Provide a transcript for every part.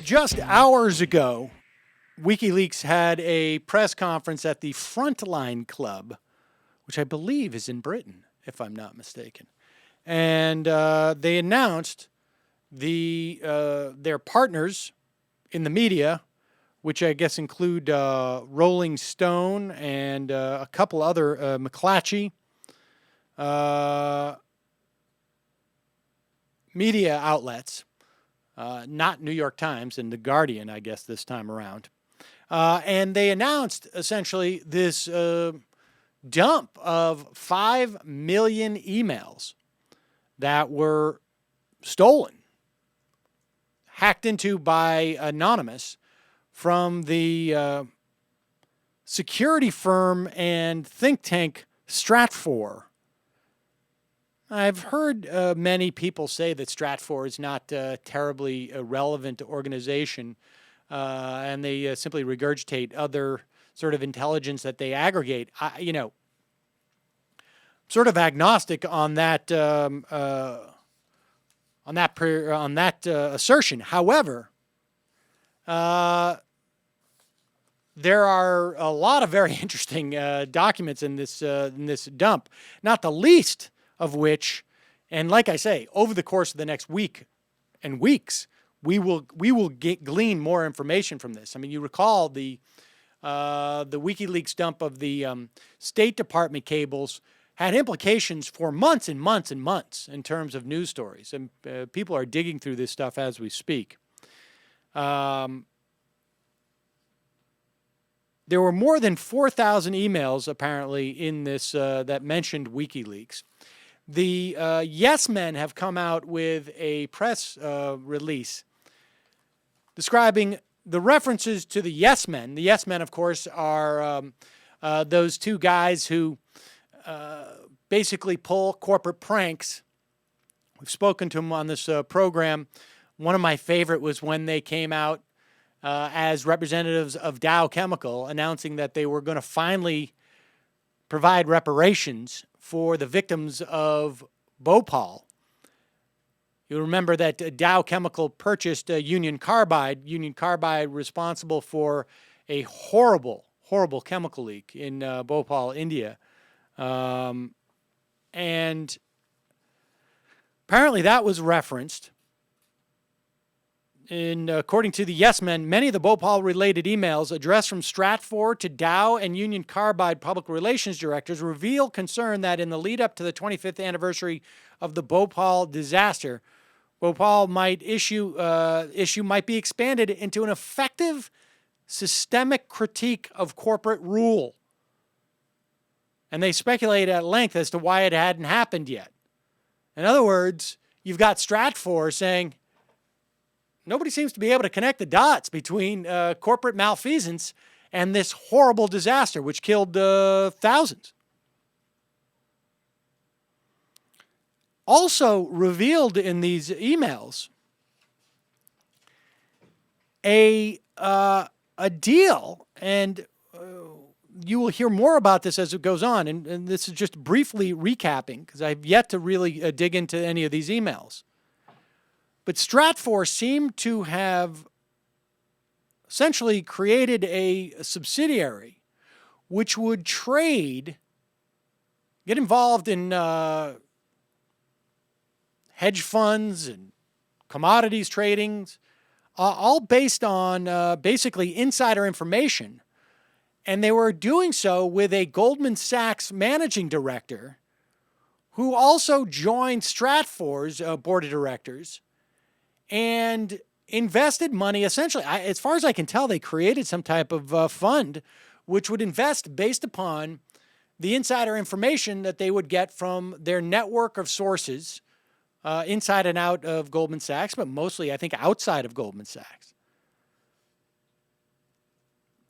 Just hours ago, Wikileaks had a press conference at the Frontline Club, which I believe is in Britain, if I'm not mistaken. And they announced their partners in the media, which I guess include Rolling Stone and a couple other McClatchy media outlets. Not New York Times and The Guardian, I guess, this time around. And they announced essentially this dump of 5 million emails that were stolen, hacked into by Anonymous from the security firm and think tank Stratfor. I've heard many people say that Stratfor is not a terribly relevant organization, and they simply regurgitate other sort of intelligence that they aggregate. Sort of agnostic on that assertion. However, there are a lot of very interesting documents in this dump, not the least of which, and like I say, over the course of the next week and weeks, we will glean more information from this. I mean, you recall the WikiLeaks dump of the State Department cables had implications for months and months and months in terms of news stories, and people are digging through this stuff as we speak. There were more than 4,000 emails apparently in this that mentioned WikiLeaks. The Yes Men have come out with a press release describing the references to the Yes Men. The Yes Men, of course, are those two guys who basically pull corporate pranks. We've spoken to them on this program. One of my favorite was when they came out as representatives of Dow Chemical announcing that they were going to finally provide reparations for the victims of Bhopal. You'll remember that Dow Chemical purchased Union Carbide responsible for a horrible, horrible chemical leak in Bhopal, India. And apparently that was referenced. According to the Yes Men, many of the Bhopal-related emails addressed from Stratfor to Dow and Union Carbide public relations directors reveal concern that in the lead-up to the 25th anniversary of the Bhopal disaster, Bhopal issue might be expanded into an effective systemic critique of corporate rule. And they speculate at length as to why it hadn't happened yet. In other words, you've got Stratfor saying, nobody seems to be able to connect the dots between corporate malfeasance and this horrible disaster, which killed thousands. Also revealed in these emails, a deal, and you will hear more about this as it goes on, and this is just briefly recapping, because I've yet to really dig into any of these emails. But Stratfor seemed to have essentially created a subsidiary which would get involved in hedge funds and commodities tradings, all based on basically insider information. And they were doing so with a Goldman Sachs managing director who also joined Stratfor's board of directors and invested money. Essentially, as far as I can tell, they created some type of fund which would invest based upon the insider information that they would get from their network of sources inside and out of Goldman Sachs, but mostly, I think, outside of Goldman Sachs.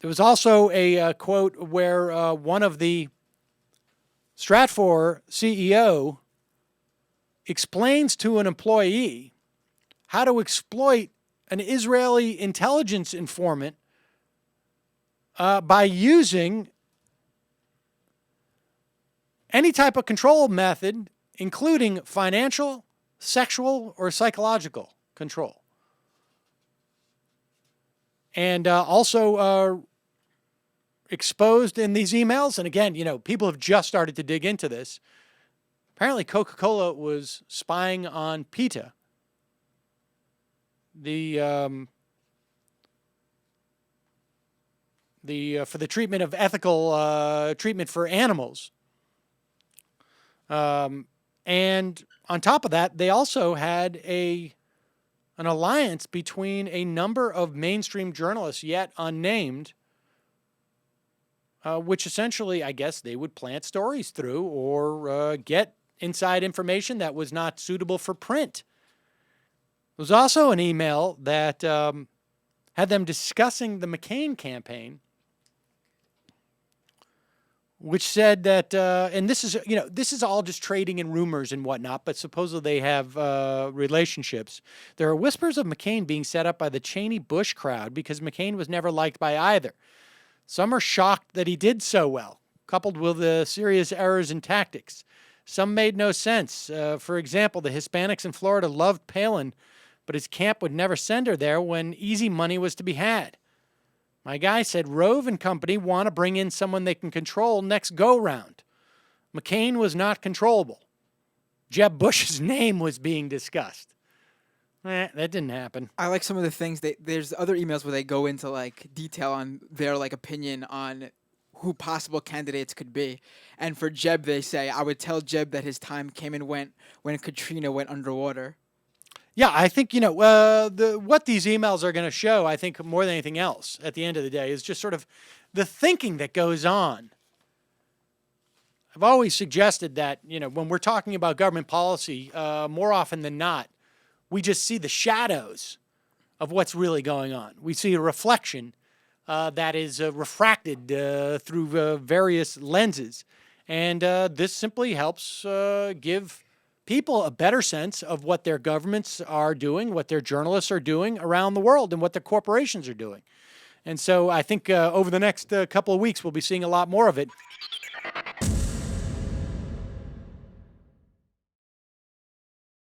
There was also a quote where one of the Stratfor CEO explains to an employee how to exploit an Israeli intelligence informant by using any type of control method, including financial, sexual, or psychological control. And also exposed in these emails, and again, people have just started to dig into this. Apparently, Coca-Cola was spying on PETA, the for the treatment of ethical treatment for animals. And on top of that, they also had an alliance between a number of mainstream journalists, yet unnamed, which essentially, I guess, they would plant stories through or get inside information that was not suitable for print. There was also an email that had them discussing the McCain campaign, which said that, and this is all just trading and rumors and whatnot, but supposedly they have relationships. There are whispers of McCain being set up by the Cheney-Bush crowd because McCain was never liked by either. Some are shocked that he did so well, coupled with serious errors in tactics. Some made no sense. For example, the Hispanics in Florida loved Palin, but his camp would never send her there when easy money was to be had. My guy said Rove and company want to bring in someone they can control next go-round. McCain was not controllable. Jeb Bush's name was being discussed. That didn't happen. I like some of the things there's other emails where they go into like detail on their like opinion on who possible candidates could be. And for Jeb, they say, I would tell Jeb that his time came and went when Katrina went underwater. Yeah, I think, what these emails are going to show, I think more than anything else at the end of the day, is just sort of the thinking that goes on. I've always suggested that, when we're talking about government policy, more often than not, we just see the shadows of what's really going on. We see a reflection that is refracted through various lenses. And this simply helps give people a better sense of what their governments are doing, what their journalists are doing around the world, and what their corporations are doing. And so I think over the next couple of weeks, we'll be seeing a lot more of it.